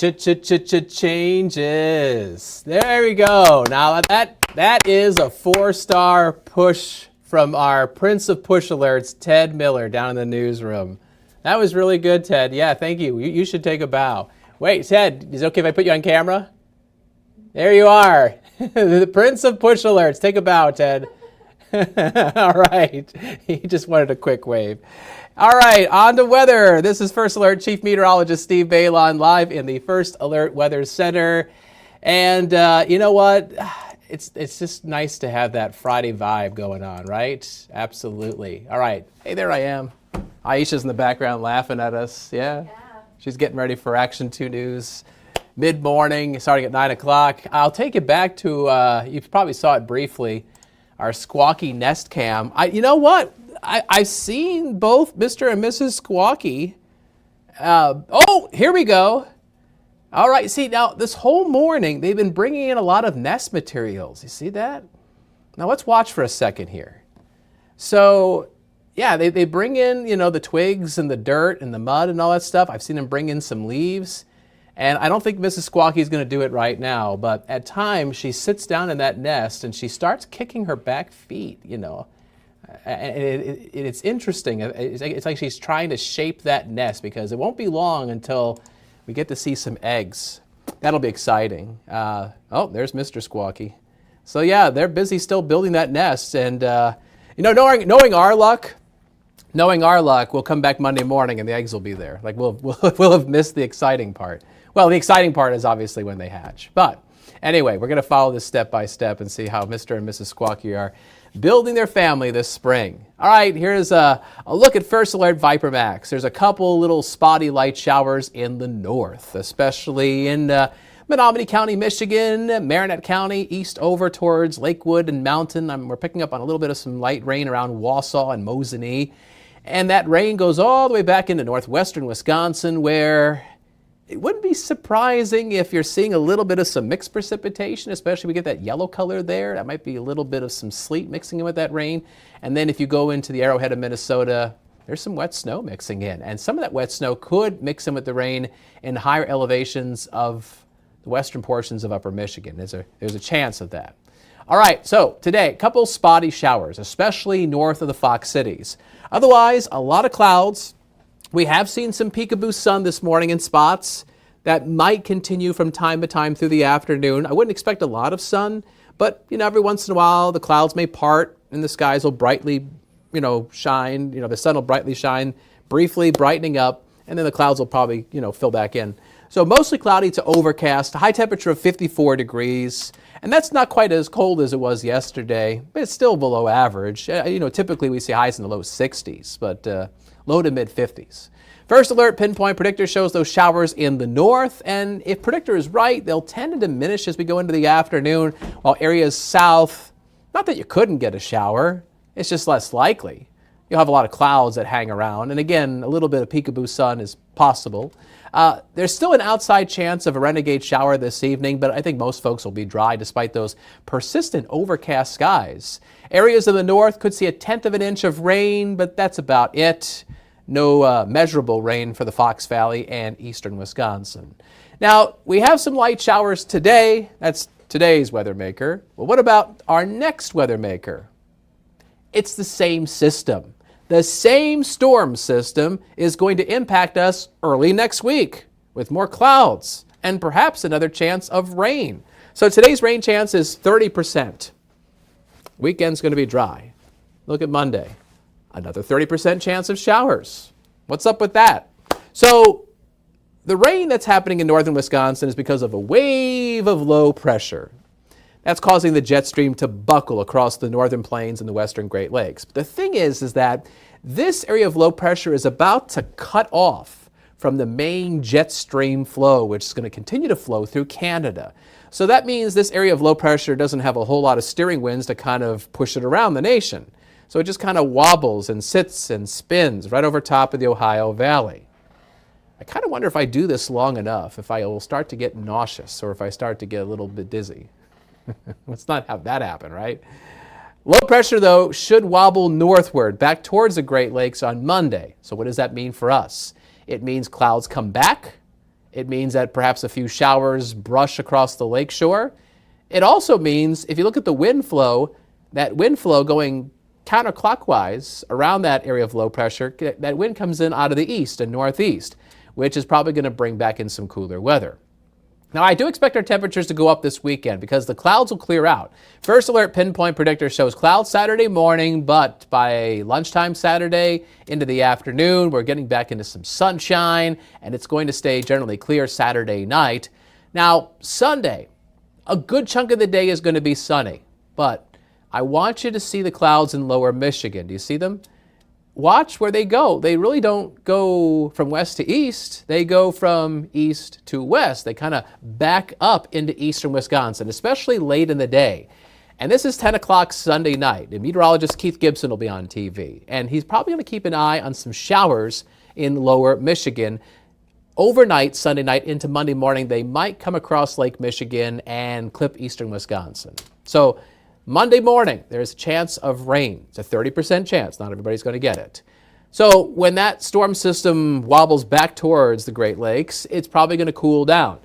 Changes. There we go. Now that is a 4-star push from our Prince of Push Alerts, Ted Miller, down in the newsroom. That was really good, Ted. Yeah, thank you. You should take a bow. Wait, Ted, is it okay if I put you on camera? There you are. The Prince of Push Alerts. Take a bow, Ted. All right. He just wanted a quick wave. All right, on to weather. This is First Alert Chief Meteorologist Steve Beylon live in the First Alert Weather Center. And you know what? It's just nice to have that Friday vibe going on, right? Absolutely. All right. Hey, there I am. Aisha's in the background laughing at us. Yeah? She's getting ready for Action 2 News. Mid-morning, starting at 9 o'clock. I'll take it back to, you probably saw it briefly, our Squawky Nest Cam. You know what? I've seen both Mr. and Mrs. Squawky. Oh, here we go. All right, see, now this whole morning, they've been bringing in a lot of nest materials. You see that? Now let's watch for a second here. So, yeah, they bring in, you know, the twigs and the dirt and the mud and all that stuff. I've seen them bring in some leaves. And I don't think Mrs. Squawky is going to do it right now, but at times she sits down in that nest and she starts kicking her back feet, you know. And it's interesting. It's like she's trying to shape that nest because it won't be long until we get to see some eggs. That'll be exciting. Oh, there's Mr. Squawky. So yeah, they're busy still building that nest. And you know, knowing our luck, we'll come back Monday morning and the eggs will be there. Like we'll have missed the exciting part. Well, the exciting part is obviously when they hatch. But anyway, we're going to follow this step by step and see how Mr. and Mrs. Squawky are building their family this spring. All right, here's a look at First Alert Viper Max. There's a couple little spotty light showers in the north, especially in Menominee County, Michigan, Marinette County, east over towards Lakewood and Mountain. We're picking up on a little bit of some light rain around Wausau and Mosinee. And that rain goes all the way back into northwestern Wisconsin, where it wouldn't be surprising if you're seeing a little bit of some mixed precipitation, especially if we get that yellow color there. That might be a little bit of some sleet mixing in with that rain. And then if you go into the Arrowhead of Minnesota, there's some wet snow mixing in. And some of that wet snow could mix in with the rain in higher elevations of the western portions of upper Michigan. There's a chance of that. All right, so today, a couple spotty showers, especially north of the Fox cities. Otherwise, a lot of clouds. We have seen some peekaboo sun this morning in spots. That might continue from time to time through the afternoon. I wouldn't expect a lot of sun, but you know, every once in a while the clouds may part and the skies will brightly, shine. The sun will brightly shine, briefly brightening up, and then the clouds will probably, fill back in. So mostly cloudy to overcast, a high temperature of 54 degrees, and that's not quite as cold as it was yesterday, but it's still below average. Typically we see highs in the low 60s, but low to mid 50s. First Alert Pinpoint Predictor shows those showers in the north, and if Predictor is right, they'll tend to diminish as we go into the afternoon, while areas south, not that you couldn't get a shower, it's just less likely. You'll have a lot of clouds that hang around, and again, a little bit of peekaboo sun is possible. There's still an outside chance of a renegade shower this evening, but I think most folks will be dry despite those persistent overcast skies. Areas of the north could see 1/10 of an inch of rain, but that's about it. No measurable rain for the Fox Valley and eastern Wisconsin. Now, we have some light showers today. That's today's weather maker. Well, what about our next weather maker? It's the same system. The same storm system is going to impact us early next week with more clouds and perhaps another chance of rain. So today's rain chance is 30%. Weekend's going to be dry. Look at Monday. Another 30% chance of showers. What's up with that? So the rain that's happening in northern Wisconsin is because of a wave of low pressure. That's causing the jet stream to buckle across the northern plains and the western Great Lakes. But the thing is that this area of low pressure is about to cut off from the main jet stream flow, which is going to continue to flow through Canada. So that means this area of low pressure doesn't have a whole lot of steering winds to kind of push it around the nation. So it just kind of wobbles and sits and spins right over top of the Ohio Valley. I kind of wonder if I do this long enough, if I will start to get nauseous or if I start to get a little bit dizzy. Let's not have that happen, right? Low pressure, though, should wobble northward back towards the Great Lakes on Monday. So what does that mean for us? It means clouds come back It means that perhaps a few showers brush across the lakeshore. It also means, if you look at the wind flow, that wind flow going counterclockwise around that area of low pressure, that wind comes in out of the east and northeast, which is probably going to bring back in some cooler weather. Now, I do expect our temperatures to go up this weekend because the clouds will clear out. First Alert Pinpoint Predictor shows clouds Saturday morning, but by lunchtime Saturday into the afternoon, we're getting back into some sunshine, and it's going to stay generally clear Saturday night. Now, Sunday, a good chunk of the day is going to be sunny, but I want you to see the clouds in lower Michigan. Do you see them? Watch where they go. They really don't go from west to east. They go from east to west. They kind of back up into eastern Wisconsin, especially late in the day. And this is 10 o'clock Sunday night. And meteorologist Keith Gibson will be on TV. And he's probably going to keep an eye on some showers in lower Michigan. Overnight, Sunday night into Monday morning, they might come across Lake Michigan and clip eastern Wisconsin. So Monday morning, there's a chance of rain. It's a 30% chance. Not everybody's going to get it. So when that storm system wobbles back towards the Great Lakes, it's probably going to cool down.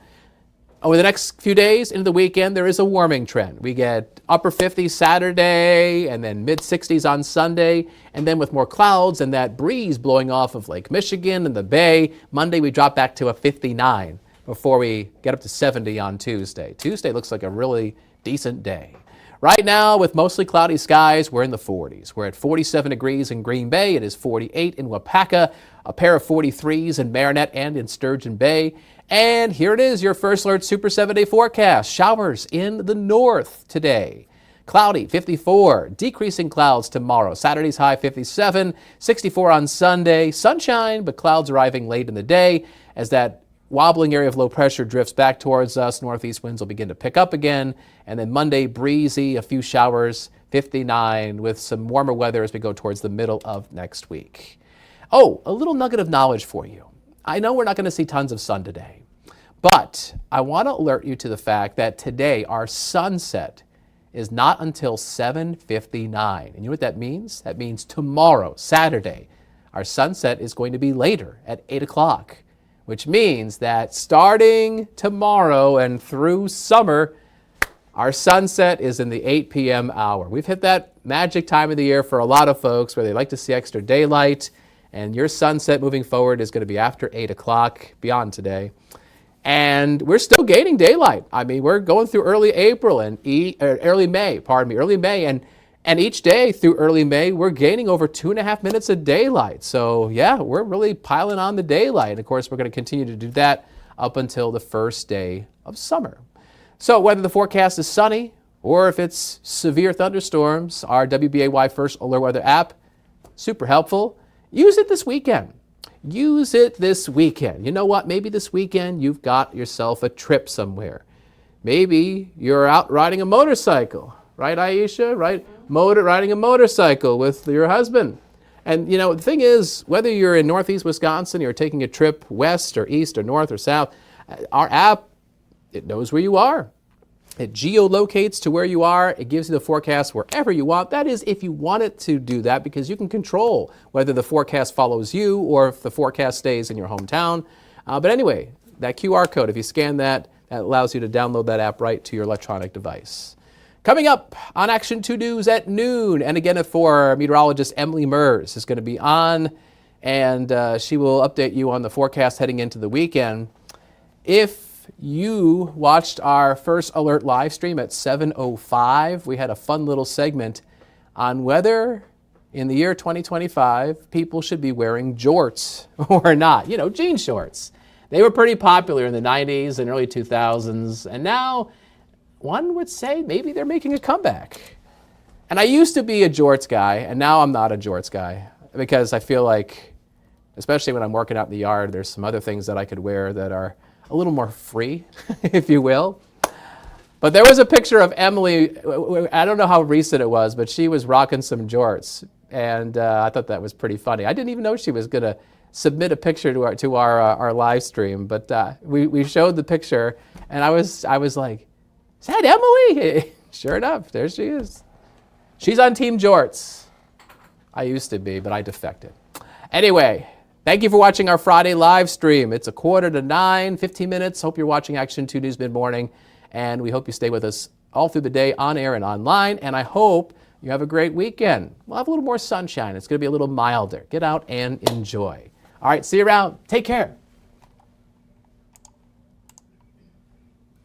Over the next few days into the weekend, there is a warming trend. We get upper 50s Saturday and then mid 60s on Sunday. And then with more clouds and that breeze blowing off of Lake Michigan and the Bay, Monday we drop back to a 59 before we get up to 70 on Tuesday. Tuesday looks like a really decent day. Right now, with mostly cloudy skies, we're in the 40s. We're at 47 degrees in Green Bay. It is 48 in Wapaka, a pair of 43s in Marinette and in Sturgeon Bay. And here it is, your First Alert Super 7-day forecast. Showers in the north today. Cloudy, 54. Decreasing clouds tomorrow. Saturday's high, 57. 64 on Sunday. Sunshine, but clouds arriving late in the day as that wobbling area of low pressure drifts back towards us. Northeast winds will begin to pick up again. And then Monday, breezy, a few showers, 59, with some warmer weather as we go towards the middle of next week. Oh, a little nugget of knowledge for you. I know we're not going to see tons of sun today, but I want to alert you to the fact that today our sunset is not until 7:59. And you know what that means? That means tomorrow, Saturday, our sunset is going to be later at 8 o'clock. Which means that starting tomorrow and through summer, our sunset is in the 8 p.m. hour. We've hit that magic time of the year for a lot of folks where they like to see extra daylight, and your sunset moving forward is going to be after 8 o'clock, beyond today. And we're still gaining daylight. I mean, we're going through early April and early May, and each day through early May, we're gaining over 2.5 minutes of daylight. So yeah, we're really piling on the daylight. And of course, we're going to continue to do that up until the first day of summer. So whether the forecast is sunny or if it's severe thunderstorms, our WBAY First Alert Weather app, super helpful. Use it this weekend. Use it this weekend. You know what? Maybe this weekend you've got yourself a trip somewhere. Maybe you're out riding a motorcycle. Right, Aisha? Right? Riding a motorcycle with your husband. And, you know, the thing is, whether you're in northeast Wisconsin, you're taking a trip west or east or north or south, our app, it knows where you are. It geolocates to where you are. It gives you the forecast wherever you want. That is, if you want it to do that, because you can control whether the forecast follows you or if the forecast stays in your hometown. But anyway, that QR code, if you scan that, that allows you to download that app right to your electronic device. Coming up on Action 2 News at noon, and again at 4, meteorologist Emily Mers is going to be on, and she will update you on the forecast heading into the weekend. If you watched our First Alert live stream at 7:05, we had a fun little segment on whether in the year 2025 people should be wearing jorts or not. You know, jean shorts. They were pretty popular in the 90s and early 2000s, and now one would say maybe they're making a comeback. And I used to be a jorts guy, and now I'm not a jorts guy because I feel like, especially when I'm working out in the yard, there's some other things that I could wear that are a little more free, if you will. But there was a picture of Emily, I don't know how recent it was, but she was rocking some jorts, and I thought that was pretty funny. I didn't even know she was going to submit a picture to our live stream, but we showed the picture, and I was like, is that Emily? Sure enough, there she is. She's on Team Jorts. I used to be, but I defected. Anyway, Thank you for watching our Friday live stream. It's 8:45, 15 minutes. Hope you're watching Action 2 News mid-morning. And we hope you stay with us all through the day on air and online. And I hope you have a great weekend. We'll have a little more sunshine. It's going to be a little milder. Get out and enjoy. All right, see you around. Take care.